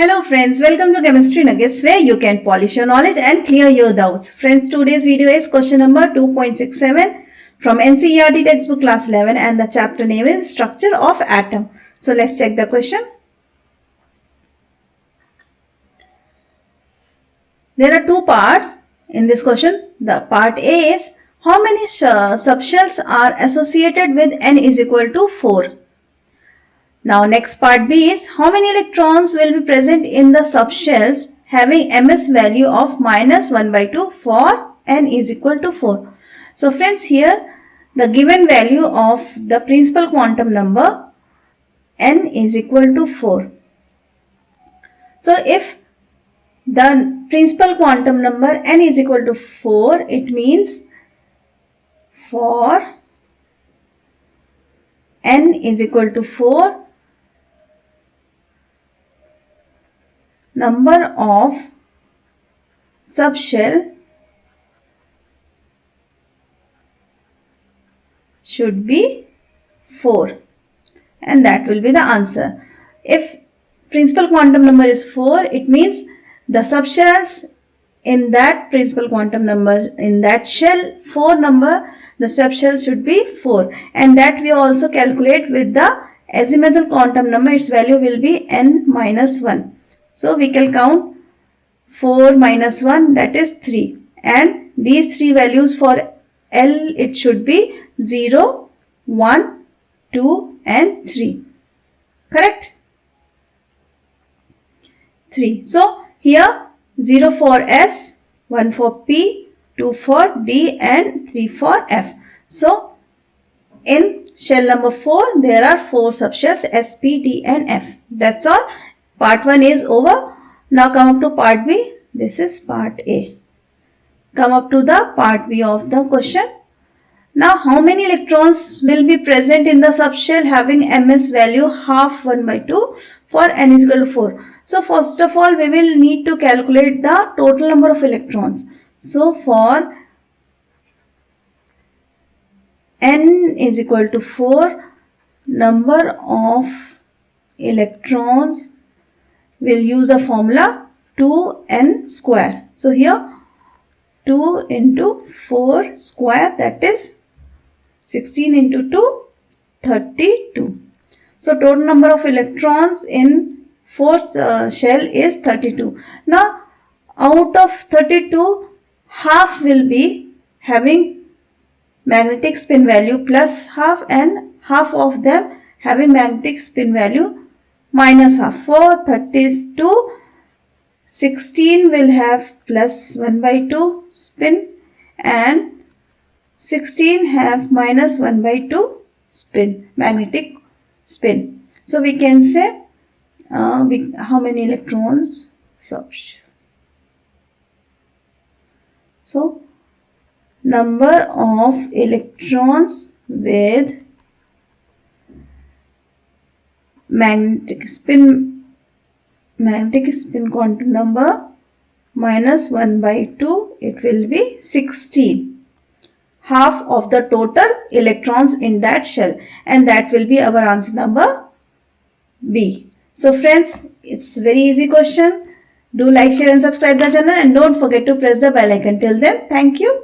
Hello friends, welcome to Chemistry Nuggets where you can polish your knowledge and clear your doubts. Friends, today's video is question number 2.67 from NCERT textbook class 11 and the chapter name is Structure of Atom. So let's check the question. There are two parts in this question. The part A is how many subshells are associated with n is equal to 4. Now next part B is how many electrons will be present in the subshells having ms value of minus 1 by 2 for n is equal to 4. So friends, here the given value of the principal quantum number n is equal to 4. So if the principal quantum number n is equal to 4, it means for n is equal to 4, number of subshell should be 4 and that will be the answer. If principal quantum number is 4, it means the subshells in that principal quantum number, in that shell 4 number, the subshells should be 4, and that we also calculate with the azimuthal quantum number. Its value will be n minus 1. So we can count 4 minus 1, that is 3, and these three values for L, it should be 0, 1, 2 and 3. Correct? 3. So here 0 for S, 1 for P, 2 for D and 3 for F. So in shell number 4 there are 4 subshells S, P, D and F. That's all. Part 1 is over. Now come up to part B. This is part A. Come up to the part B of the question. Now how many electrons will be present in the subshell having ms value half 1 by 2 for n is equal to 4. So first of all we will need to calculate the total number of electrons. So for n is equal to 4, number of electrons, we'll use a formula 2n square. So here 2 into 4 square, that is 16 into 2, 32. So total number of electrons in 4 shell is 32. Now out of 32, half will be having magnetic spin value plus half and half of them having magnetic spin value minus half. For 32, 16 will have plus 1 by 2 spin and 16 have minus 1 by 2 spin, magnetic spin. So we can say how many electrons subshell. So number of electrons with magnetic spin quantum number minus 1 by 2, it will be 16. Half of the total electrons in that shell, and that will be our answer number B. So friends, it's very easy question. Do like, share and subscribe the channel and don't forget to press the bell icon. Till then, thank you.